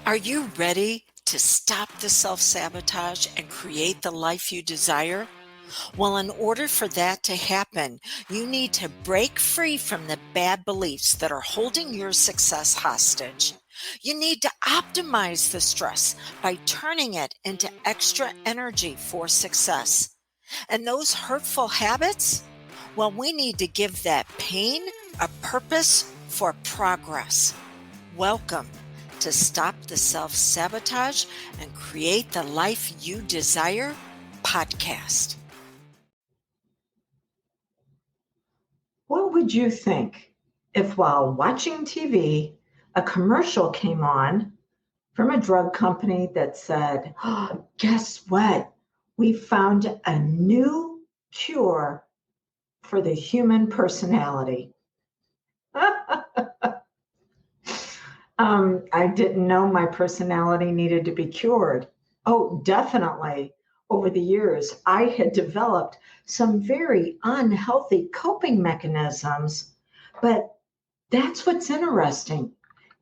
Are you ready to stop the self-sabotage and create the life you desire? Well, in order for that to happen, you need to break free from the bad beliefs that are holding your success hostage. You need to optimize the stress by turning it into extra energy for success. And those hurtful habits? Well, we need to give that pain a purpose for progress. Welcome to Stop the Self-Sabotage and Create the Life You Desire podcast. What would you think if while watching TV, a commercial came on from a drug company that said, oh, guess what? We found a new cure for the human personality. I didn't know my personality needed to be cured. Oh, definitely. Over the years, I had developed some very unhealthy coping mechanisms. But that's what's interesting,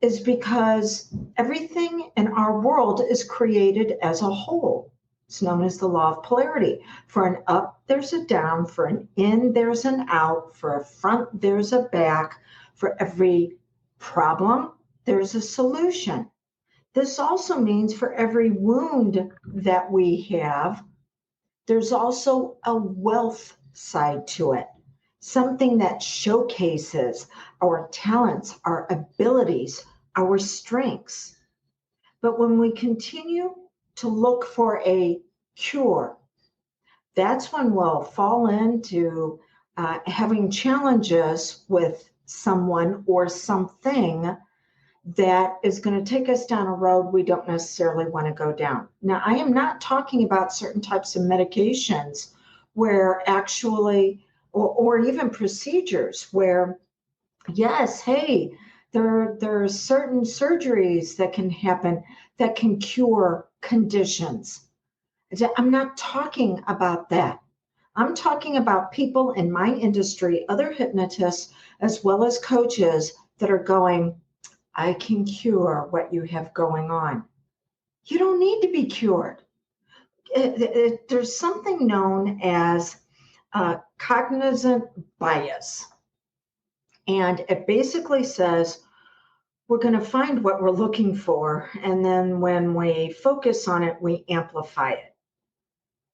is because everything in our world is created as a whole. It's known as the law of polarity. For an up, there's a down. For an in, there's an out. For a front, there's a back. For every problem, there's a solution. This also means for every wound that we have, there's also a wealth side to it, something that showcases our talents, our abilities, our strengths. But when we continue to look for a cure, that's when we'll fall into having challenges with someone or something that is going to take us down a road we don't necessarily want to go down. Now, I am not talking about certain types of medications where actually, or even procedures where, yes, hey, there are certain surgeries that can happen that can cure conditions. I'm not talking about that. I'm talking about people in my industry, other hypnotists, as well as coaches that are going, I can cure what you have going on. You don't need to be cured. There's something known as cognizant bias. And it basically says we're going to find what we're looking for. And then when we focus on it, we amplify it.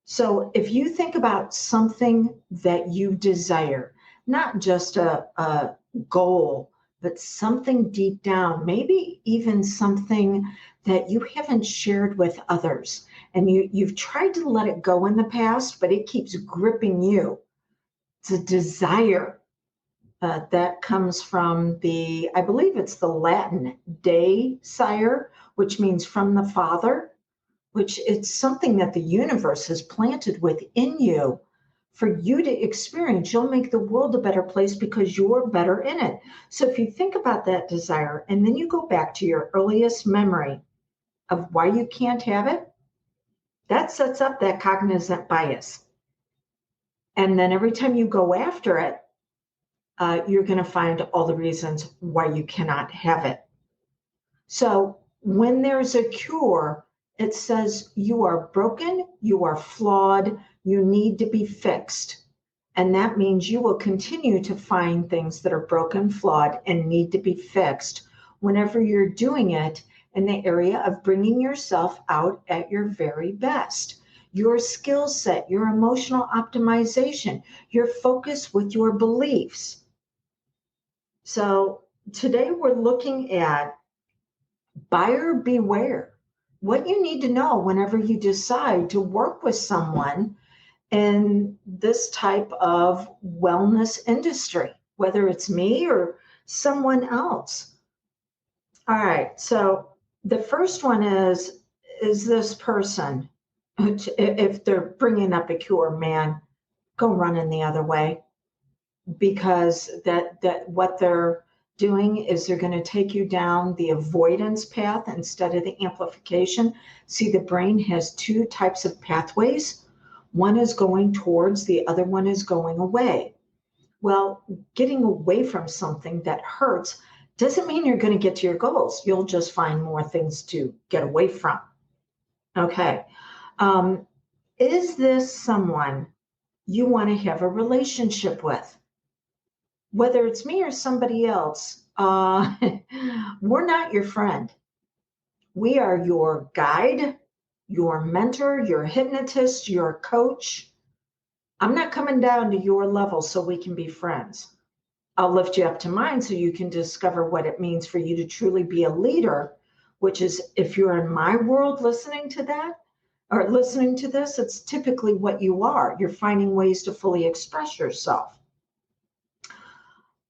So if you think about something that you desire, not just a goal, but something deep down, maybe even something that you haven't shared with others. And you've tried to let it go in the past, but it keeps gripping you. It's a desire that comes from I believe it's the Latin de sire, which means from the Father, which it's something that the universe has planted within you for you to experience. You'll make the world a better place because you're better in it. So if you think about that desire and then you go back to your earliest memory of why you can't have it, that sets up that cognizant bias. And then every time you go after it, you're going to find all the reasons why you cannot have it. So when there's a cure, it says you are broken, you are flawed, you need to be fixed. And that means you will continue to find things that are broken, flawed, and need to be fixed whenever you're doing it in the area of bringing yourself out at your very best. Your skill set, your emotional optimization, your focus with your beliefs. So today we're looking at buyer beware. What you need to know whenever you decide to work with someone in this type of wellness industry, whether it's me or someone else. All right, so the first one is this person, if they're bringing up a cure, man, go running the other way, because that what they're doing is they're going to take you down the avoidance path instead of the amplification. See, the brain has two types of pathways. One is going towards, the other one is going away. Well, getting away from something that hurts Doesn't mean you're going to get to your goals. You'll just find more things to get away from. Okay. Um, is this someone you want to have a relationship with? Whether it's me or somebody else, we're not your friend. We are your guide, your mentor, your hypnotist, your coach. I'm not coming down to your level so we can be friends. I'll lift you up to mine so you can discover what it means for you to truly be a leader, which is if you're in my world listening to that or listening to this, it's typically what you are. You're finding ways to fully express yourself.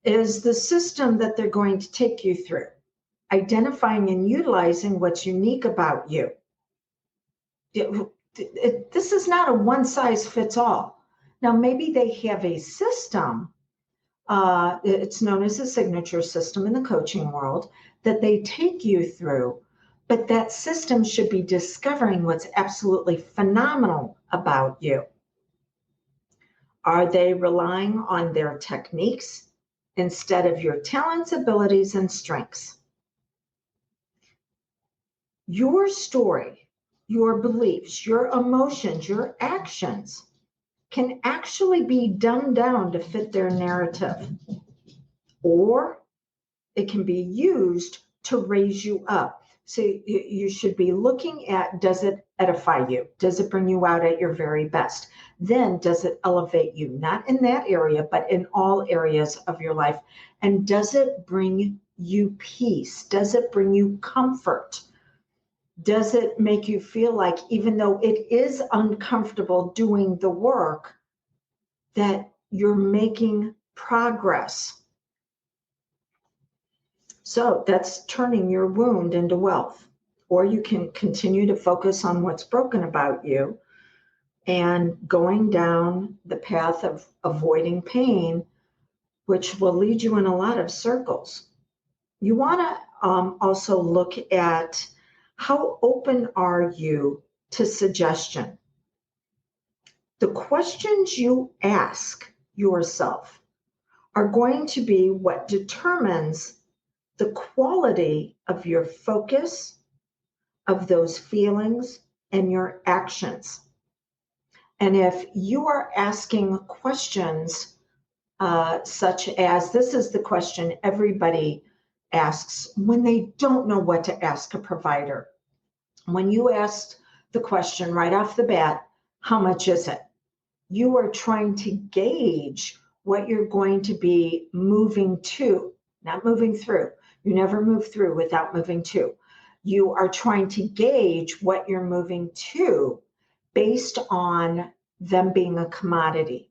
Is the system that they're going to take you through, identifying and utilizing what's unique about you. This is not a one size fits all. Now, maybe they have a system, it's known as a signature system in the coaching world, that they take you through, but that system should be discovering what's absolutely phenomenal about you. Are they relying on their techniques instead of your talents, abilities, and strengths? Your story, your beliefs, your emotions, your actions can actually be dumbed down to fit their narrative, or it can be used to raise you up. So you should be looking at, does it edify you? Does it bring you out at your very best? Then does it elevate you? Not in that area, but in all areas of your life. And does it bring you peace? Does it bring you comfort? Does it make you feel like, even though it is uncomfortable doing the work, that you're making progress? So that's turning your wound into wealth. Or you can continue to focus on what's broken about you and going down the path of avoiding pain, which will lead you in a lot of circles. You want to also look at how open are you to suggestion. The questions you ask yourself are going to be what determines the quality of your focus, of those feelings, and your actions. And if you are asking questions such as, this is the question everybody asks when they don't know what to ask a provider. When you ask the question right off the bat, how much is it? You are trying to gauge what you're going to be moving to, not moving through. You never move through without moving to. You are trying to gauge what you're moving to based on them being a commodity.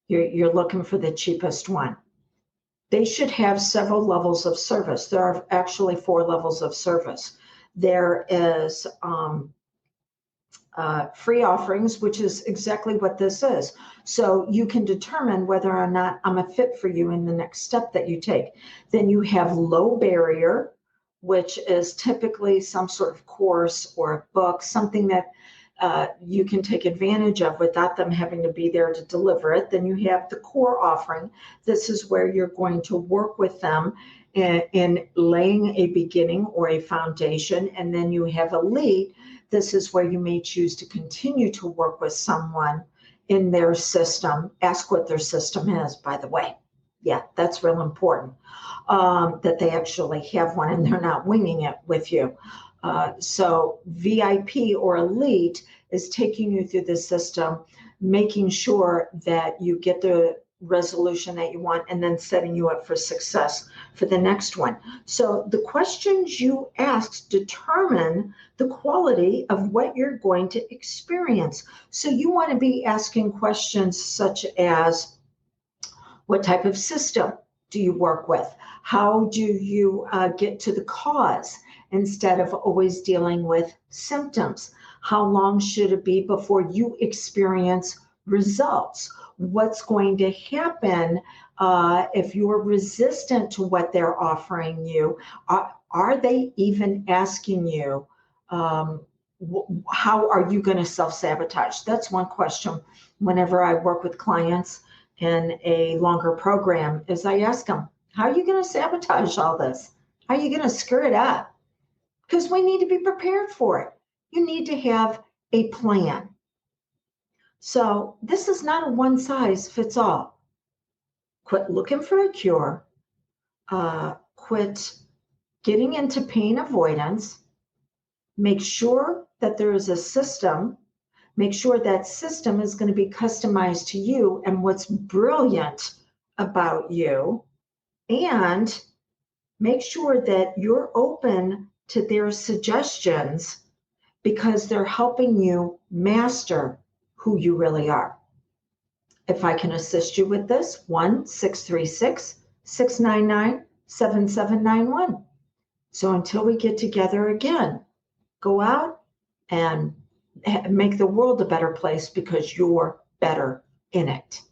You're looking for the cheapest one. They should have several levels of service. There are actually 4 levels of service. There is free offerings, which is exactly what this is. So you can determine whether or not I'm a fit for you in the next step that you take. Then you have low barrier, which is typically some sort of course or a book, something that you can take advantage of without them having to be there to deliver it. Then you have the core offering. This is where you're going to work with them in laying a beginning or a foundation. And then you have elite. This is where you may choose to continue to work with someone in their system. Ask what their system is, by the way. Yeah, that's real important, that they actually have one and they're not winging it with you. So VIP or elite is taking you through the system, making sure that you get the resolution that you want, and then setting you up for success for the next one. So the questions you ask determine the quality of what you're going to experience. So you want to be asking questions such as, what type of system do you work with? How do you get to the cause instead of always dealing with symptoms? How long should it be before you experience results? What's going to happen if you're resistant to what they're offering you? Are they even asking you, how are you going to self-sabotage? That's one question whenever I work with clients in a longer program, is I ask them, How are you going to sabotage all this? How are you going to screw it up? Because we need to be prepared for it. You need to have a plan. So this is not a one size fits all. Quit looking for a cure. Quit getting into pain avoidance. Make sure that there is a system. Make sure that system is going to be customized to you and what's brilliant about you. And make sure that you're open to their suggestions because they're helping you master who you really are. If I can assist you with this, 1-636-699-7791. So until we get together again, go out and make the world a better place because you're better in it.